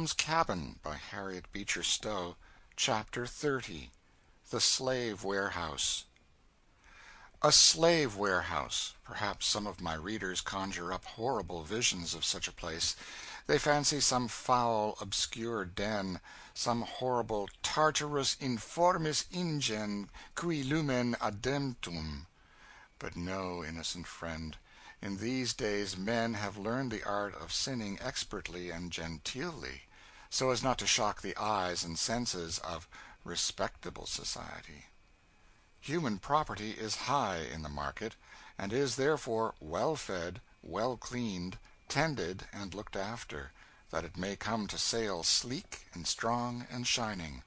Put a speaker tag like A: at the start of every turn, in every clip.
A: sCabin by Harriet Beecher Stowe. Chapter 30. The Slave Warehouse. A slave warehouse. Perhaps some of my readers conjure up horrible visions of such a place. They fancy some foul, obscure den, some horrible Tartarus informis ingen cui lumen ademptum. But no, innocent friend. In these days men have learned the art of sinning expertly and genteelly, so as not to shock the eyes and senses of respectable society. Human property is high in the market, and is therefore well fed, well cleaned, tended, and looked after, that it may come to sale sleek and strong and shining.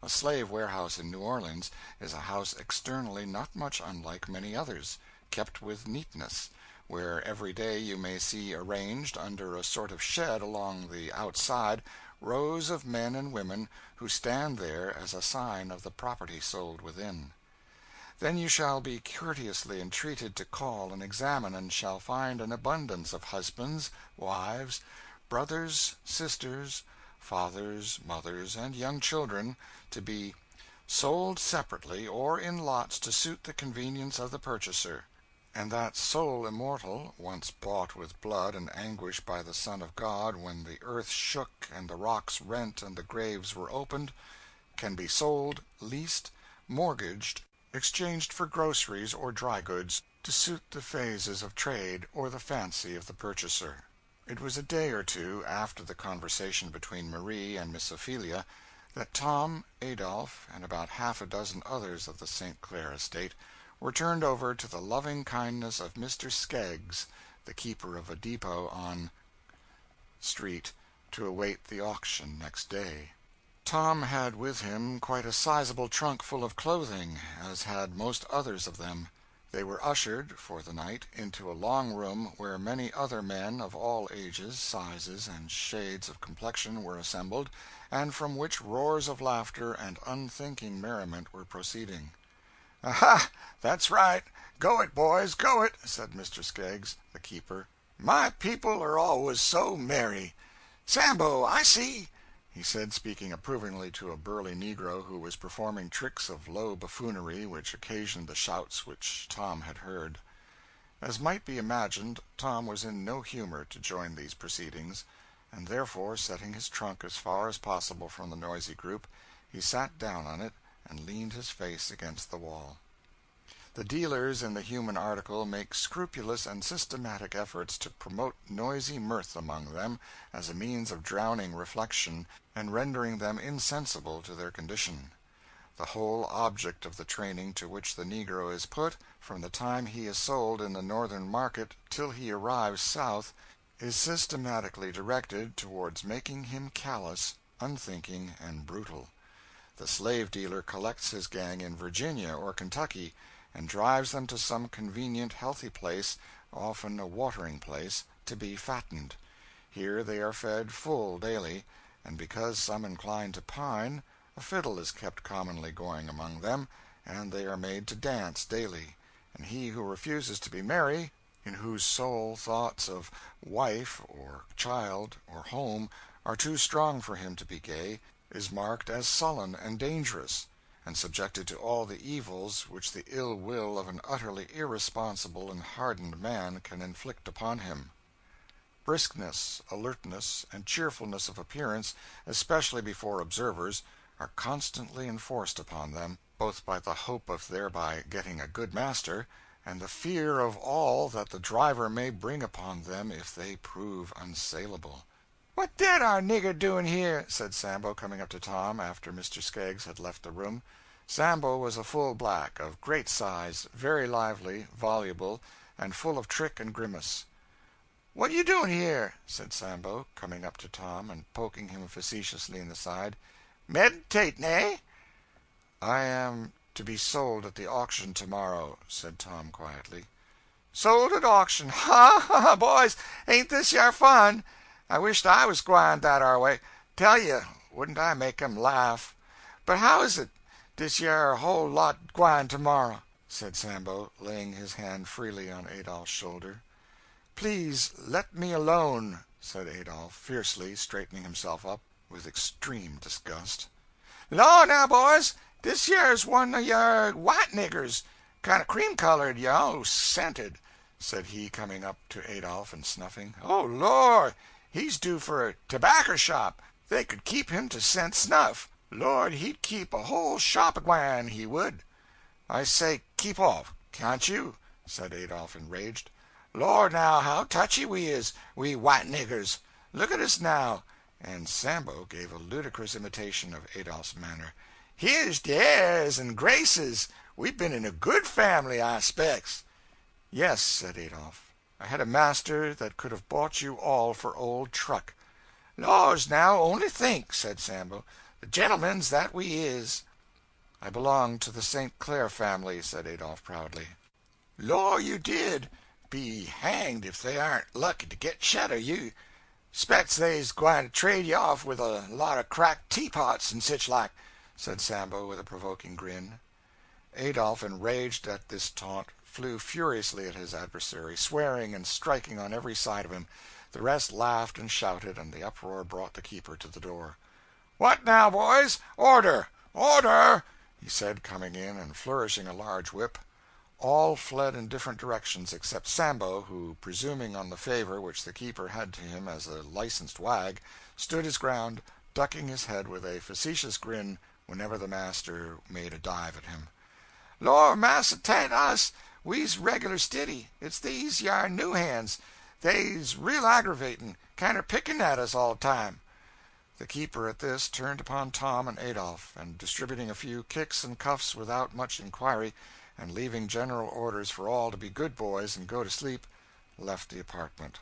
A: A slave warehouse in New Orleans is a house externally not much unlike many others, kept with neatness, where every day you may see arranged under a sort of shed along the outside rows of men and women who stand there as a sign of the property sold within. Then you shall be courteously entreated to call and examine, and shall find an abundance of husbands, wives, brothers, sisters, fathers, mothers, and young children, to be sold separately or in lots to suit the convenience of the purchaser. And that soul immortal, once bought with blood and anguish by the Son of God when the earth shook and the rocks rent and the graves were opened, can be sold, leased, mortgaged, exchanged for groceries or dry goods, to suit the phases of trade or the fancy of the purchaser. It was a day or two after the conversation between Marie and Miss Ophelia that Tom, Adolphe, and about half a dozen others of the St. Clair estate were turned over to the loving kindness of Mr. Skeggs, the keeper of a depot on Street, to await the auction next day. Tom had with him quite a sizable trunk full of clothing, as had most others of them. They were ushered, for the night, into a long room where many other men of all ages, sizes, and shades of complexion were assembled, and from which roars of laughter and unthinking merriment were proceeding. "Aha! That's right. Go it, boys, go it," said Mr. Skeggs, the keeper. "My people are always so merry. Sambo, I see," he said, speaking approvingly to a burly negro who was performing tricks of low buffoonery which occasioned the shouts which Tom had heard. As might be imagined, Tom was in no humor to join these proceedings, and therefore, setting his trunk as far as possible from the noisy group, he sat down on it and leaned his face against the wall. The dealers in the human article make scrupulous and systematic efforts to promote noisy mirth among them as a means of drowning reflection and rendering them insensible to their condition. The whole object of the training to which the negro is put, from the time he is sold in the northern market till he arrives south, is systematically directed towards making him callous, unthinking, and brutal. The slave dealer collects his gang in Virginia or Kentucky, and drives them to some convenient, healthy place, often a watering place, to be fattened. Here they are fed full daily, and because some incline to pine, a fiddle is kept commonly going among them, and they are made to dance daily, and he who refuses to be merry, in whose soul thoughts of wife or child or home are too strong for him to be gay, is marked as sullen and dangerous, and subjected to all the evils which the ill will of an utterly irresponsible and hardened man can inflict upon him. Briskness, alertness, and cheerfulness of appearance, especially before observers, are constantly enforced upon them, both by the hope of thereby getting a good master, and the fear of all that the driver may bring upon them if they prove unsaleable. "What dat our nigger doing here?" said Sambo, coming up to Tom after Mr. Skeggs had left the room. Sambo was a full black, of great size, very lively, voluble, and full of trick and grimace. "What you doing here?" said Sambo, coming up to Tom and poking him facetiously in the side. "Meditating, eh?" "I am to be sold at the auction tomorrow," said Tom quietly. "Sold at auction? Ha, ha, boys, ain't this yar fun? I wisht I was gwine that ar way. Tell you, wouldn't I make 'em laugh? But how is it, dis yar whole lot gwine tomorrow?" said Sambo, laying his hand freely on Adolph's shoulder. Please let me alone," said Adolph, fiercely, straightening himself up with extreme disgust. "Law, now, boys, this yer's one of your white niggers. Kind of cream-colored, you know, scented," said he, coming up to Adolph and snuffing. "Oh, Lord, he's due for a tobaccer shop. They could keep him to scent snuff. Lord, he'd keep a whole shop agwine, he would." "I say, keep off, can't you?" said Adolph, enraged. "Lord, now, how touchy we is, we white niggers. Look at us now," and Sambo gave a ludicrous imitation of Adolph's manner. "Here's de airs and graces. We been in a good family, I specs." "Yes," said Adolph, "I had a master that could have bought you all for old truck." "Laws, now, only think," said Sambo, "the gentlemen's that we is." "I belonged to the St. Clair family," said Adolph, proudly. "Law, you did. Be hanged if they aren't lucky to get shet of you. Specs they's gwine to trade you off with a lot of cracked teapots and sich like," said Sambo, with a provoking grin. Adolph, enraged at this taunt, flew furiously at his adversary, swearing and striking on every side of him. The rest laughed and shouted, and the uproar brought the keeper to the door. "What now, boys? Order! Order!" he said, coming in and flourishing a large whip. All fled in different directions except Sambo, who, presuming on the favor which the keeper had to him as a licensed wag, stood his ground, ducking his head with a facetious grin whenever the master made a dive at him. "Lor, massa, 'tain't us. We's regular stiddy. It's these yar new hands. They's real aggravating, kinder picking at us all the time." The keeper at this turned upon Tom and Adolph, and distributing a few kicks and cuffs without much inquiry, and leaving general orders for all to be good boys and go to sleep, left the apartment.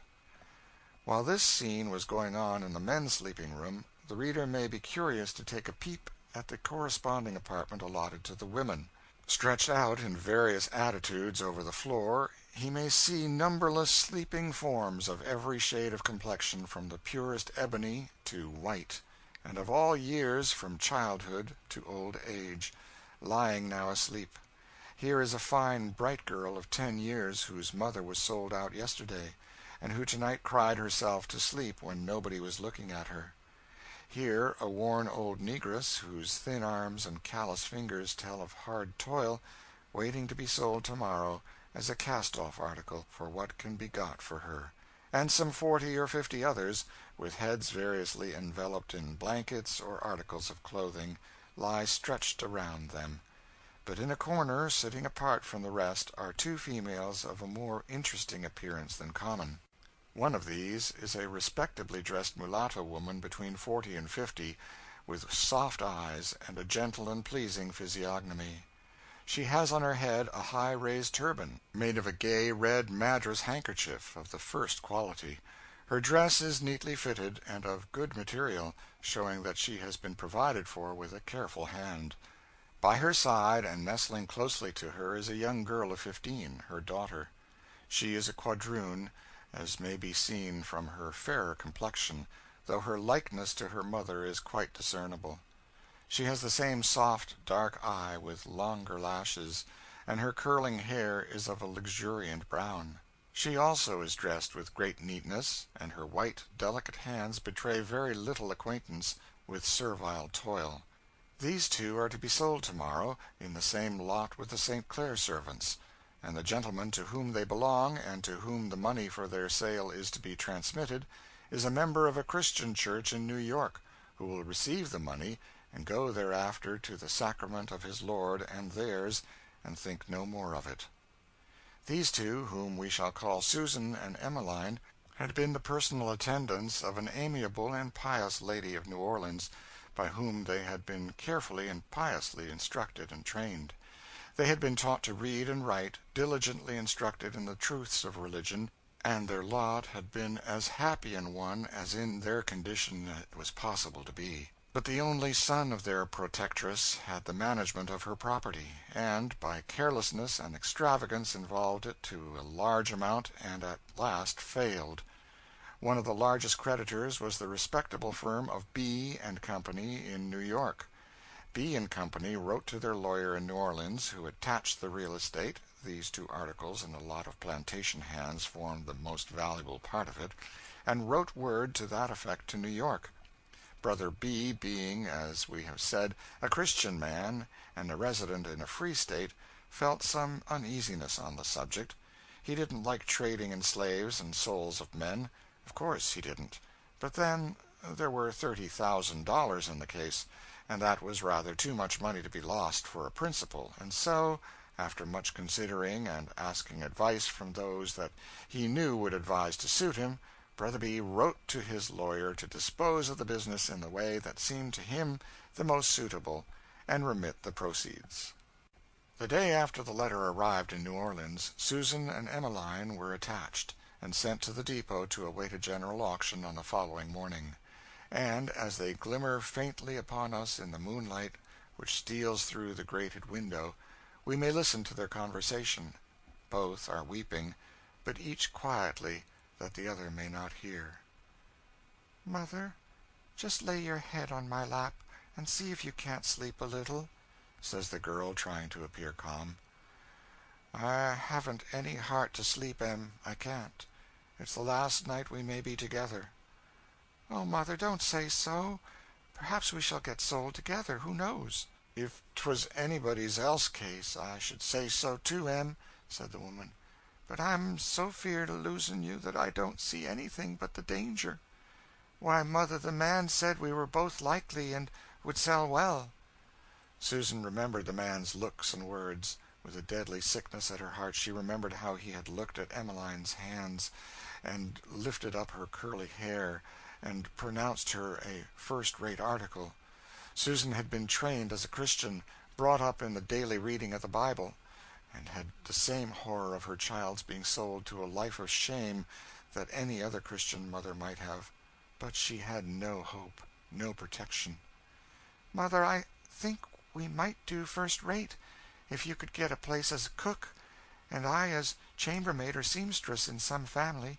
A: While this scene was going on in the men's sleeping-room, the reader may be curious to take a peep at the corresponding apartment allotted to the women. Stretched out in various attitudes over the floor, he may see numberless sleeping forms of every shade of complexion from the purest ebony to white, and of all years from childhood to old age, lying now asleep. Here is a fine bright girl of 10 years whose mother was sold out yesterday, and who tonight cried herself to sleep when nobody was looking at her. Here a worn old negress, whose thin arms and callous fingers tell of hard toil, waiting to be sold tomorrow as a cast-off article for what can be got for her, and some 40 or 50 others, with heads variously enveloped in blankets or articles of clothing, lie stretched around them. But in a corner, sitting apart from the rest, are 2 females of a more interesting appearance than common. One of these is a respectably dressed mulatto woman between 40 and 50, with soft eyes and a gentle and pleasing physiognomy. She has on her head a high raised turban, made of a gay red Madras handkerchief of the first quality. Her dress is neatly fitted and of good material, showing that she has been provided for with a careful hand. By her side, and nestling closely to her, is a young girl of 15, her daughter. She is a quadroon, as may be seen from her fairer complexion, though her likeness to her mother is quite discernible. She has the same soft, dark eye, with longer lashes, and her curling hair is of a luxuriant brown. She also is dressed with great neatness, and her white, delicate hands betray very little acquaintance with servile toil. These 2 are to be sold tomorrow, in the same lot with the St. Clair servants, and the gentleman to whom they belong, and to whom the money for their sale is to be transmitted, is a member of a Christian church in New York, who will receive the money and go thereafter to the sacrament of his Lord and theirs, and think no more of it. These 2, whom we shall call Susan and Emmeline, had been the personal attendants of an amiable and pious lady of New Orleans, by whom they had been carefully and piously instructed and trained. They had been taught to read and write, diligently instructed in the truths of religion, and their lot had been as happy an one as in their condition it was possible to be. But the only son of their protectress had the management of her property, and by carelessness and extravagance involved it to a large amount, and at last failed. One of the largest creditors was the respectable firm of B. & Company in New York. B. & Company wrote to their lawyer in New Orleans, who attached the real estate, these 2 articles in a lot of plantation hands formed the most valuable part of it, and wrote word to that effect to New York. Brother B, being, as we have said, a Christian man and a resident in a free state, felt some uneasiness on the subject. He didn't like trading in slaves and souls of men. Of course he didn't. But then there were $30,000 in the case, and that was rather too much money to be lost for a principal, and so, after much considering and asking advice from those that he knew would advise to suit him, Brother B wrote to his lawyer to dispose of the business in the way that seemed to him the most suitable, and remit the proceeds. The day after the letter arrived in New Orleans, Susan and Emmeline were attached, and sent to the depot to await a general auction on the following morning. And as they glimmer faintly upon us in the moonlight which steals through the grated window, we may listen to their conversation. Both are weeping, but each quietly, that the other may not hear. "Mother, just lay your head on my lap, and see if you can't sleep a little," says the girl, trying to appear calm. "I haven't any heart to sleep, Em. I can't. It's the last night we may be together." "Oh, Mother, don't say so. Perhaps we shall get sold together. Who knows?" "If 'twas anybody's else case, I should say so too, Em," said the woman. "But I'm so feared of losing you that I don't see anything but the danger. Why, Mother, the man said we were both likely and would sell well." Susan remembered the man's looks and words. With a deadly sickness at her heart, she remembered how he had looked at Emmeline's hands, and lifted up her curly hair, and pronounced her a first-rate article. Susan had been trained as a Christian, brought up in the daily reading of the Bible, and had the same horror of her child's being sold to a life of shame that any other Christian mother might have. But she had no hope, no protection. "Mother, I think we might do first-rate, if you could get a place as cook, and I as chambermaid or seamstress in some family.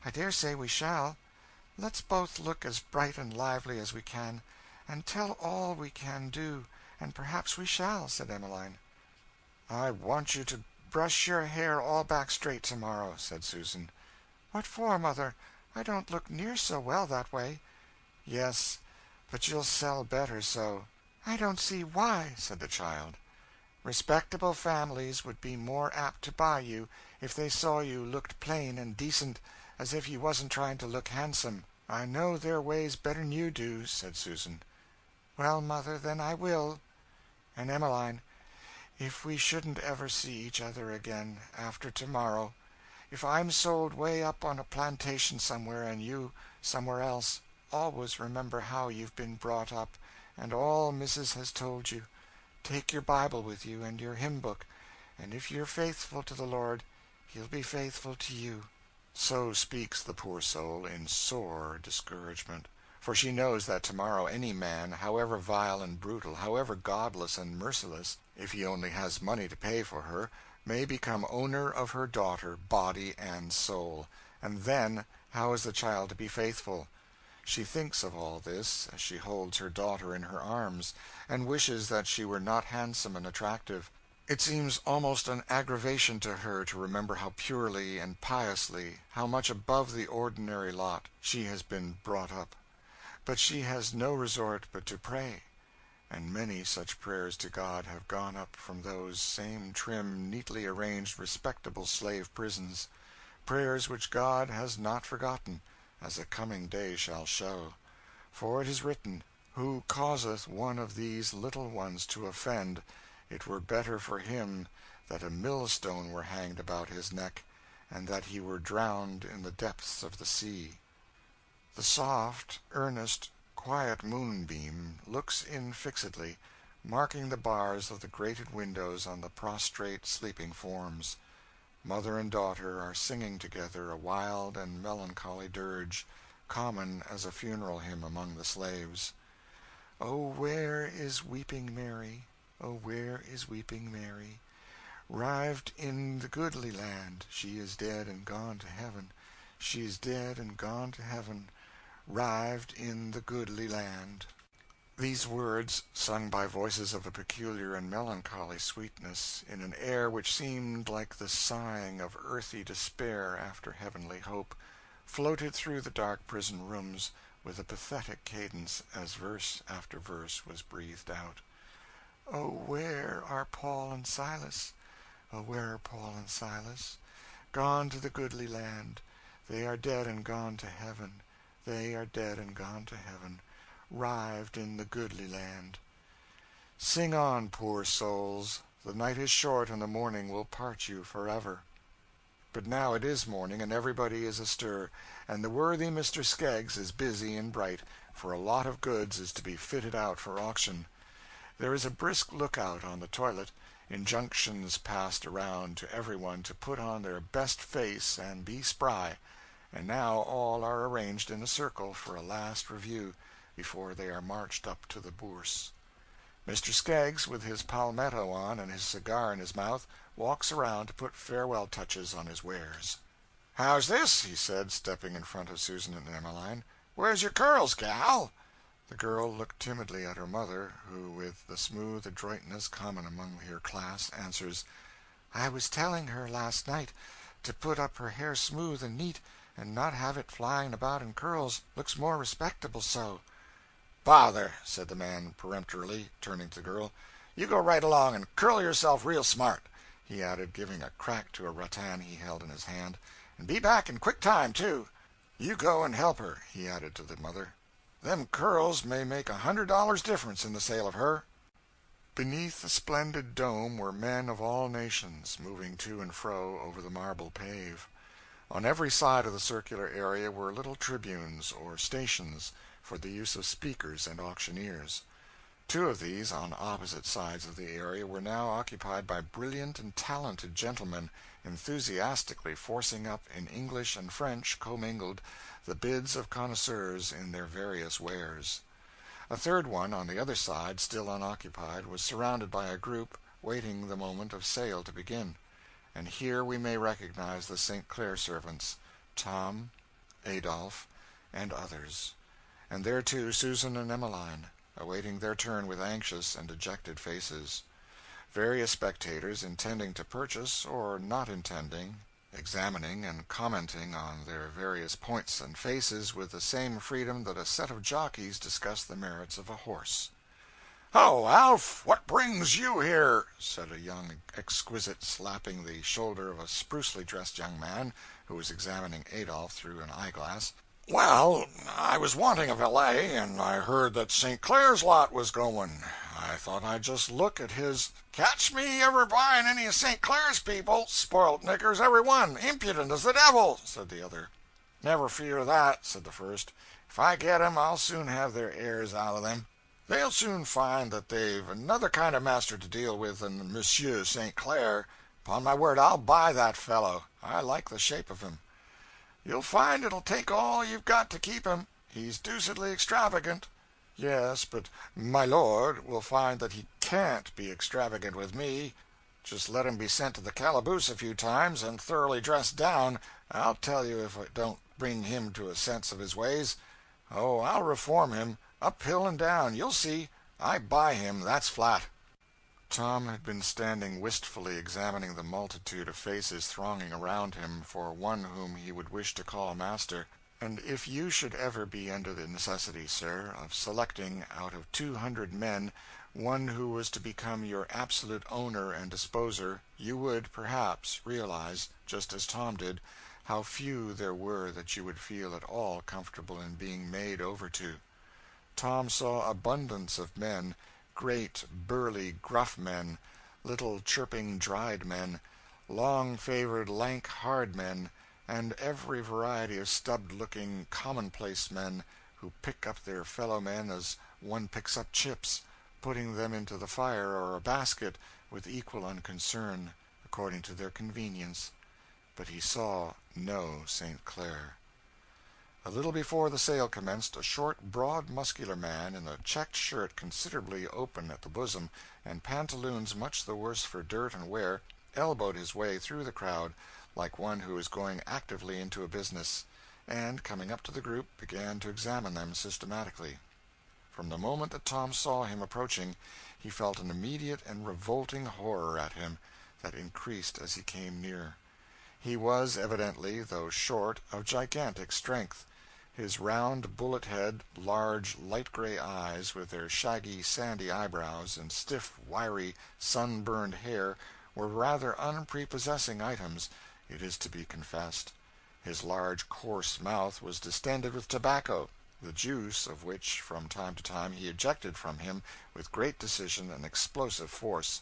A: I dare say we shall. Let's both look as bright and lively as we can, and tell all we can do, and perhaps we shall," said Emmeline. "I want you to brush your hair all back straight tomorrow," said Susan. "What for, Mother? I don't look near so well that way." "Yes, but you'll sell better so." "I don't see why," said the child. "Respectable families would be more apt to buy you if they saw you looked plain and decent, as if you wasn't trying to look handsome. I know their ways better'n you do," said Susan. "Well, Mother, then I will. And, Emmeline, if we shouldn't ever see each other again after tomorrow, if I'm sold way up on a plantation somewhere and you somewhere else, always remember how you've been brought up, and all Missis has told you. Take your Bible with you and your hymn book, and if you're faithful to the Lord, He'll be faithful to you." So speaks the poor soul in sore discouragement, for she knows that tomorrow any man, however vile and brutal, however godless and merciless, if he only has money to pay for her, may become owner of her daughter, body and soul, and then how is the child to be faithful? She thinks of all this as she holds her daughter in her arms, and wishes that she were not handsome and attractive. It seems almost an aggravation to her to remember how purely and piously, how much above the ordinary lot, she has been brought up. But she has no resort but to pray, and many such prayers to God have gone up from those same trim, neatly arranged, respectable slave prisons, prayers which God has not forgotten, as a coming day shall show. For it is written, "Who causeth one of these little ones to offend, it were better for him that a millstone were hanged about his neck, and that he were drowned in the depths of the sea." The soft, earnest, quiet moonbeam looks in fixedly, marking the bars of the grated windows on the prostrate sleeping forms. Mother and daughter are singing together a wild and melancholy dirge, common as a funeral hymn among the slaves. "Oh, where is weeping Mary? Oh, where is weeping Mary? Rived in the goodly land, she is dead and gone to heaven. She is dead and gone to heaven, rived in the goodly land." These words, sung by voices of a peculiar and melancholy sweetness, in an air which seemed like the sighing of earthy despair after heavenly hope, floated through the dark prison rooms with a pathetic cadence as verse after verse was breathed out. "Oh, where are Paul and Silas? Oh, where are Paul and Silas? Gone to the goodly land. They are dead and gone to heaven. They are dead and gone to heaven, rived in the goodly land. Sing on, poor souls. The night is short, and the morning will part you forever." But now it is morning, and everybody is astir, and the worthy Mr. Skeggs is busy and bright, for a lot of goods is to be fitted out for auction. There is a brisk lookout on the toilet, injunctions passed around to everyone to put on their best face and be spry, and now all are arranged in a circle for a last review before they are marched up to the bourse. Mr. Skeggs, with his palmetto on and his cigar in his mouth, walks around to put farewell touches on his wares. "How's this?" he said, stepping in front of Susan and Emmeline. "Where's your curls, gal?" The girl looked timidly at her mother, who, with the smooth adroitness common among her class, answers, "I was telling her last night to put up her hair smooth and neat, and not have it flying about in curls. Looks more respectable so." "Bother!" said the man, peremptorily, turning to the girl. "You go right along and curl yourself real smart," he added, giving a crack to a rattan he held in his hand, "and be back in quick time, too. You go and help her," he added to the mother. "Them curls may make $100 difference in the sale of her." Beneath the splendid dome were men of all nations, moving to and fro over the marble pave. On every side of the circular area were little tribunes, or stations, for the use of speakers and auctioneers. Two of these, on opposite sides of the area, were now occupied by brilliant and talented gentlemen, enthusiastically forcing up, in English and French commingled, the bids of connoisseurs in their various wares. A third one, on the other side, still unoccupied, was surrounded by a group, waiting the moment of sale to begin. And here we may recognize the St. Clair servants, Tom, Adolphe, and others. And there, too, Susan and Emmeline, awaiting their turn with anxious and dejected faces. Various spectators, intending to purchase, or not intending, examining and commenting on their various points and faces with the same freedom that a set of jockeys discuss the merits of a horse. "Oh, Alf, what brings you here?" said a young exquisite, slapping the shoulder of a sprucely dressed young man who was examining Adolphe through an eyeglass. "Well, I was wanting a valet, and I heard that St. Clair's lot was going. I thought I'd just look at his—" "Catch me ever buying any of St. Clair's people. Spoilt knickers, every one. Impudent as the devil," said the other. "Never fear that," said the first. "If I get 'em, I'll soon have their airs out of them. They'll soon find that they've another kind of master to deal with than Monsieur St. Clair. Upon my word, I'll buy that fellow. I like the shape of him." "You'll find it'll take all you've got to keep him. He's deucedly extravagant." "Yes, but my lord will find that he can't be extravagant with me. Just let him be sent to the calaboose a few times, and thoroughly dressed down. I'll tell you if it don't bring him to a sense of his ways. Oh, I'll reform him, uphill and down. You'll see. I buy him, that's flat." Tom had been standing wistfully examining the multitude of faces thronging around him for one whom he would wish to call master. "And if you should ever be under the necessity, sir, of selecting, out of 200 men, one who was to become your absolute owner and disposer, you would, perhaps, realize, just as Tom did, how few there were that you would feel at all comfortable in being made over to." Tom saw abundance of men, great, burly, gruff men, little chirping dried men, long-favored, lank, hard men, and every variety of stubbed-looking, commonplace men who pick up their fellow-men as one picks up chips, putting them into the fire or a basket with equal unconcern, according to their convenience. But he saw no St. Clair. A little before the sale commenced, a short, broad, muscular man, in a checked shirt considerably open at the bosom, and pantaloons much the worse for dirt and wear, elbowed his way through the crowd, like one who is going actively into a business, and, coming up to the group, began to examine them systematically. From the moment that Tom saw him approaching, he felt an immediate and revolting horror at him that increased as he came near. He was evidently, though short, of gigantic strength. His round bullet head, large light gray eyes, with their shaggy sandy eyebrows, and stiff wiry sunburned hair, were rather unprepossessing items, it is to be confessed. His large coarse mouth was distended with tobacco, the juice of which from time to time he ejected from him with great decision and explosive force.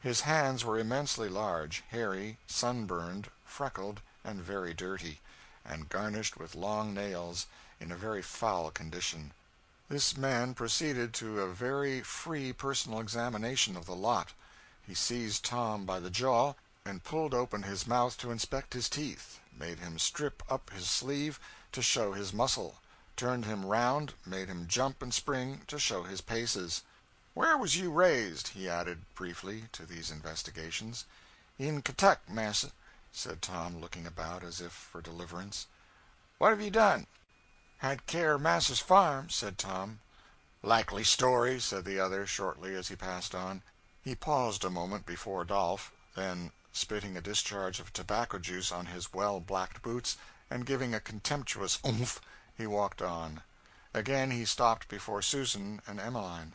A: His hands were immensely large, hairy, sunburned, freckled, and very dirty, and garnished with long nails, in a very foul condition. This man proceeded to a very free personal examination of the lot. He seized Tom by the jaw, and pulled open his mouth to inspect his teeth, made him strip up his sleeve to show his muscle, turned him round, made him jump and spring to show his paces. "Where was you raised?" he added, briefly, to these investigations. "In Kentuck, massa," said Tom, looking about as if for deliverance. "What have you done?" "Had care of massa's farm," said Tom. "Likely story," said the other, shortly, as he passed on. He paused a moment before Dolph, then, spitting a discharge of tobacco juice on his well-blacked boots, and giving a contemptuous oomph, he walked on. Again he stopped before Susan and Emmeline.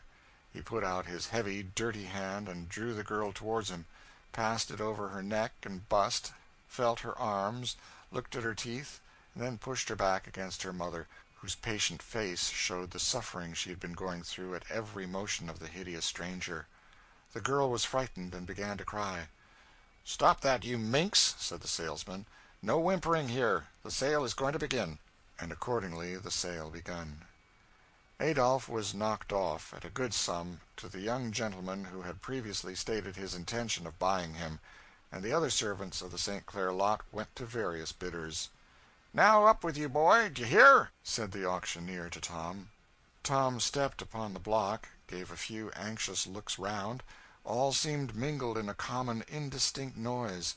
A: He put out his heavy, dirty hand and drew the girl towards him, passed it over her neck and bust, felt her arms, looked at her teeth, and then pushed her back against her mother, whose patient face showed the suffering she had been going through at every motion of the hideous stranger. The girl was frightened and began to cry. "Stop that, you minx," said the salesman. "No whimpering here. The sale is going to begin." And accordingly the sale begun. Adolph was knocked off, at a good sum, to the young gentleman who had previously stated his intention of buying him, and the other servants of the St. Clair lot went to various bidders. "Now up with you, boy, d'ye hear?" said the auctioneer to Tom. Tom stepped upon the block, gave a few anxious looks round. All seemed mingled in a common indistinct noise,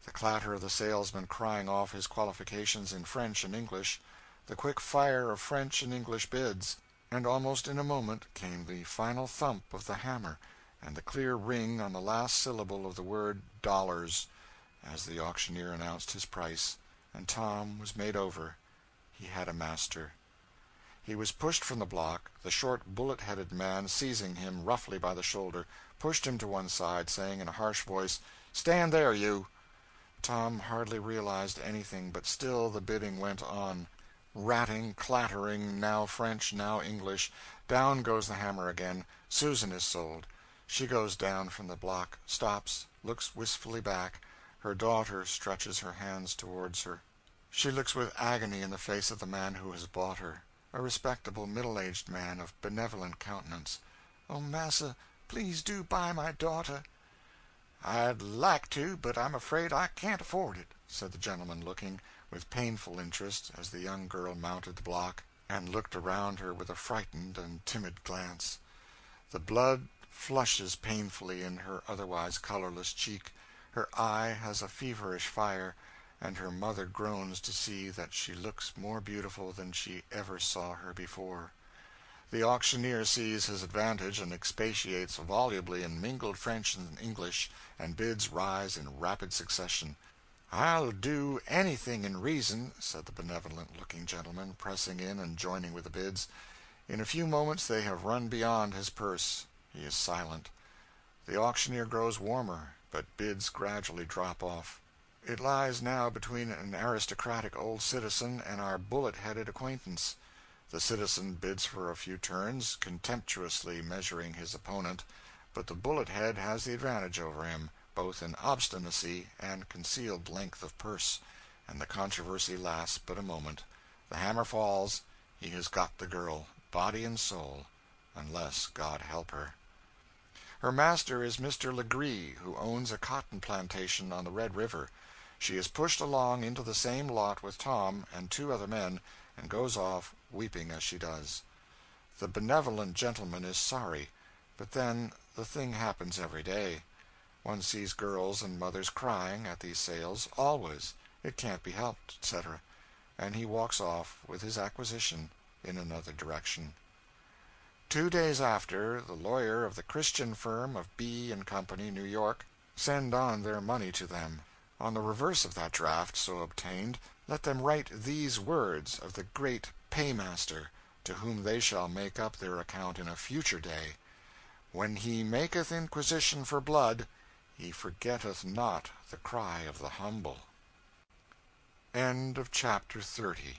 A: the clatter of the salesman crying off his qualifications in French and English, the quick fire of French and English bids, and almost in a moment came the final thump of the hammer and the clear ring on the last syllable of the word "dollars," as the auctioneer announced his price, and Tom was made over. He had a master. He was pushed from the block, the short bullet-headed man, seizing him roughly by the shoulder, pushed him to one side, saying in a harsh voice, "Stand there, you!" Tom hardly realized anything, but still the bidding went on. Ratting, clattering, now French, now English, down goes the hammer again. Susan is sold. She goes down from the block, stops, looks wistfully back. Her daughter stretches her hands towards her. She looks with agony in the face of the man who has bought her, a respectable middle-aged man of benevolent countenance. "Oh, massa, please do buy my daughter." "I'd like to, but I'm afraid I can't afford it," said the gentleman, looking with painful interest as the young girl mounted the block, and looked around her with a frightened and timid glance. The blood flushes painfully in her otherwise colorless cheek, her eye has a feverish fire, and her mother groans to see that she looks more beautiful than she ever saw her before. The auctioneer sees his advantage and expatiates volubly in mingled French and English, and bids rise in rapid succession. "I'll do anything in reason," said the benevolent-looking gentleman, pressing in and joining with the bids. In a few moments they have run beyond his purse. He is silent. The auctioneer grows warmer, but bids gradually drop off. It lies now between an aristocratic old citizen and our bullet-headed acquaintance. The citizen bids for a few turns, contemptuously measuring his opponent, but the bullet-head has the advantage over him, both in obstinacy and concealed length of purse, and the controversy lasts but a moment. The hammer falls. He has got the girl, body and soul, unless God help her. Her master is Mr. Legree, who owns a cotton plantation on the Red River. She is pushed along into the same lot with Tom and two other men, and goes off, weeping as she does. The benevolent gentleman is sorry, but then the thing happens every day. One sees girls and mothers crying at these sales, always. It can't be helped, etc., and he walks off with his acquisition in another direction. 2 days after, the lawyer of the Christian firm of B. and Company, New York, send on their money to them. On the reverse of that draft so obtained, let them write these words of the great paymaster, to whom they shall make up their account in a future day: When he maketh inquisition for blood, he forgetteth not the cry of the humble. End of chapter 30.